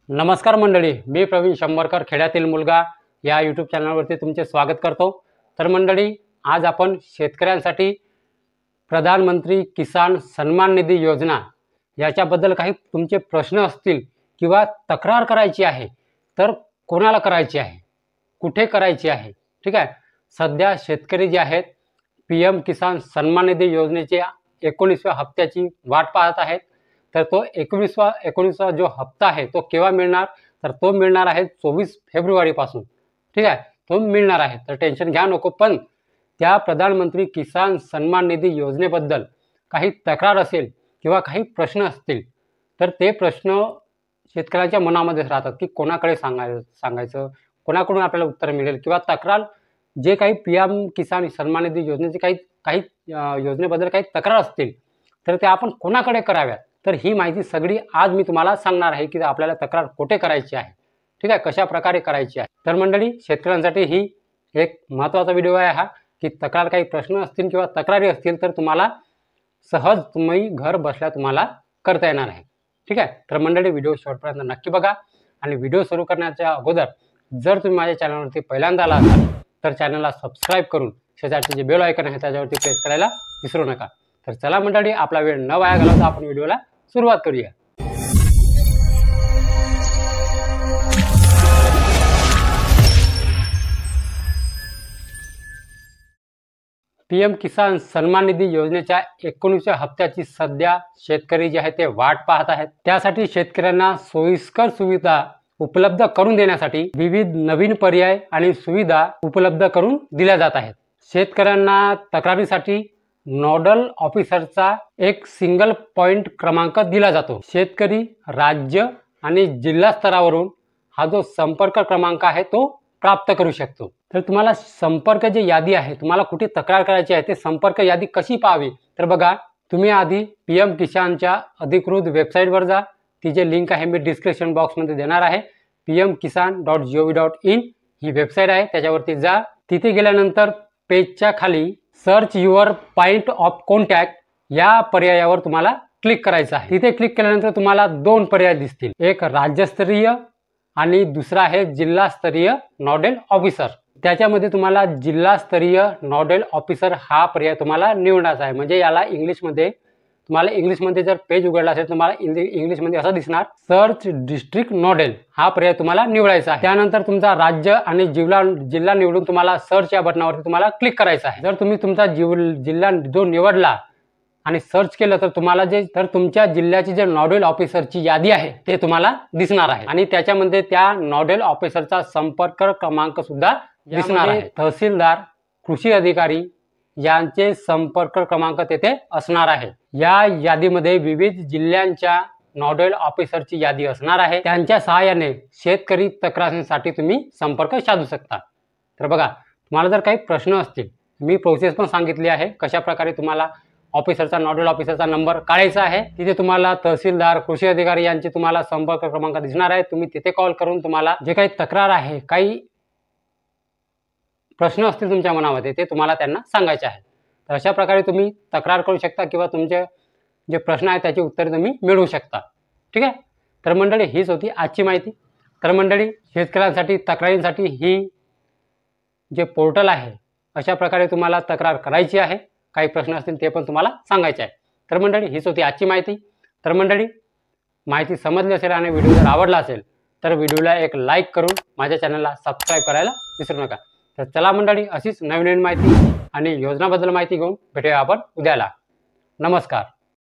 नमस्कार मंडळी, मी प्रवीण शंभरकर खेड्यातील मुलगा या यूट्यूब चॅनलवरती तुमचे स्वागत करतो। तर मंडळी, आज आपण शेतकऱ्यांसाठी प्रधानमंत्री किसान सन्मान निधी योजना याच्याबद्दल काही तुमचे प्रश्न असतील किंवा तक्रार करायची आहे तर कोणाला करायची आहे, कुठे करायची आहे, ठीक आहे। सध्या शेतकरी जे आहेत PM किसान सन्मान निधी योजनेच्या 19व्या हप्त्याची वाट पाहत आहेत। तर तो 19वा जो हप्ता आहे तो केव्हा मिळणार, तर तो मिळणार आहे 24 फेब्रुवारी पासून, ठीक आहे। तो मिळणार आहे, तर टेन्शन घ्या नको। पण त्या प्रधानमंत्री किसान सन्मान निधी योजनेबद्दल काही तक्रार असेल किंवा काही प्रश्न असतील तर ते प्रश्न शेतकऱ्यांच्या मनामध्येच राहतात की कोणाकडे सांगायचं, कोणाकडून आपल्याला उत्तर मिळेल, किंवा तक्रार जे काही PM किसान सन्मान निधी योजनेचे काही योजनेबद्दल काही तक्रार असतील तर ते आपण कोणाकडे कराव्यात, तर ही माहिती सगळी आज मी तुम्हाला सांगणार आहे की आपल्याला तक्रार कुठे करायची आहे, ठीक आहे, कशा प्रकारे करायची आहे। तर मंडळी, शेतकऱ्यांसाठी ही एक महत्त्वाचा व्हिडिओ आहे हा, की तक्रार काही प्रश्न असतील किंवा तक्रारी असतील तर तुम्हाला सहज तुम्ही घर बसल्या तुम्हाला करता येणार आहे, ठीक आहे। तर मंडळी, व्हिडिओ शेवटपर्यंत नक्की बघा। आणि व्हिडिओ सुरू करण्याच्या अगोदर जर तुम्ही माझ्या चॅनलवरती पहिल्यांदा आला असाल तर चॅनलला सबस्क्राईब करून शेजारचे जे बेल आयकॉन आहे त्याच्यावरती प्रेस करायला विसरू नका। तर चला मंडळी, आपला वेळ न वाया घालवता आपण व्हिडिओला सुरुवात करूया। PM किसान सन्मान निधी योजनेच्या 19व्या हप्त्याची सध्या शेतकरी जे आहे ते वाट पाहत आहेत। त्यासाठी शेतकऱ्यांना सोयीस्कर सुविधा उपलब्ध करून देण्यासाठी विविध नवीन पर्याय आणि सुविधा उपलब्ध करून दिल्या जात आहेत। शेतकऱ्यांना तक्रारीसाठी नोडल ऑफिसरचा एक सिंगल पॉइंट क्रमांक दिला जातो। शेतकरी राज्य आणि जिल्हा स्तरावरून हा जो संपर्क क्रमांक आहे तो प्राप्त करू शकतो। तर तुम्हाला संपर्क जे यादी आहे, तुम्हाला कुठे तक्रार करायची आहे ते संपर्क यादी कशी पाहावी, तर बघा, तुम्ही आधी PM किसानच्या अधिकृत वेबसाईटवर जा। तिचे लिंक आहे मी डिस्क्रिप्शन बॉक्समध्ये देणार आहे। pmkisan.gov.in ही वेबसाईट आहे, त्याच्यावरती जा। तिथे गेल्यानंतर पेजच्या खाली search your point of contact या पर्यायावर तुम्हाला क्लिक करायचं आहे। तिथे क्लिक केल्यानंतर तुम्हाला दोन पर्याय दिसतील, एक राज्यस्तरीय आणि दुसरा आहे जिल्हास्तरीय नोडल ऑफिसर। त्याच्यामध्ये तुम्हाला जिल्हास्तरीय नोडल ऑफिसर हा पर्याय तुम्हाला निवडायचा आहे। म्हणजे याला इंग्लिशमध्ये जर पेज उघडला असेल तुम्हाला इंग्लिशमध्ये असं दिसणार, सर्च डिस्ट्रिक्ट नोडल हा पर्याय तुम्हाला निवडायचा आहे। त्यानंतर तुमचा राज्य आणि जिल्हा निवडून तुम्हाला सर्च या बटनावरती तुम्हाला क्लिक करायचं आहे। जर तुम्ही तुमचा जिल्हा जो निवडला आणि सर्च केलं तर तुम्हाला तुमच्या जिल्ह्याची जे नोडल ऑफिसरची यादी आहे ते तुम्हाला दिसणार आहे। आणि त्याच्यामध्ये त्या नोडल ऑफिसरचा संपर्क क्रमांक सुद्धा दिसणार आहे। तहसीलदार, कृषी अधिकारी यांचे संपर्क क्रमांक तेथे असणार आहे। या यादीमध्ये विविध जिल्ह्यांच्या नोडल ऑफिसरची यादी असणार आहे। त्यांच्या सहाय्याने शेतकरी तक्रारींसाठी तुम्ही संपर्क साधू शकता। तर बघा, तुम्हाला जर काही प्रश्न असतील, मी प्रोसेस पण सांगितली आहे कशा प्रकारे तुम्हाला नोडल ऑफिसरचा नंबर काढायचा आहे। तिथे तुम्हाला तहसीलदार, कृषी अधिकारी यांचे तुम्हाला संपर्क क्रमांक दिसणार आहे। तुम्ही तिथे कॉल करून तुम्हाला जे काही तक्रार आहे, काही प्रश्न असतील तुमच्या मनामध्ये ते तुम्हाला त्यांना सांगायचे आहे। तर अशा प्रकारे तुम्ही तक्रार करू शकता किंवा तुमचे जे प्रश्न आहेत त्याची उत्तरे तुम्ही मिळवू शकता, ठीक आहे। तर मंडळी, हीच होती आजची माहिती। तर मंडळी, शेतकऱ्यांसाठी तक्रारींसाठी ही जे पोर्टल आहे अशा प्रकारे तुम्हाला तक्रार करायची आहे। काही प्रश्न असतील ते पण तुम्हाला सांगायचे आहे। तर मंडळी, हीच होती आजची माहिती। तर मंडळी, माहिती समजली असेल आणि व्हिडिओ जर आवडला असेल तर व्हिडिओला एक लाईक करून माझ्या चॅनलला सबस्क्राईब करायला विसरू नका। तर चला मंडळी, अशीच नवीन माहिती आणि योजनाबद्दल माहिती घेऊन भेटूया आपण उद्याला। नमस्कार।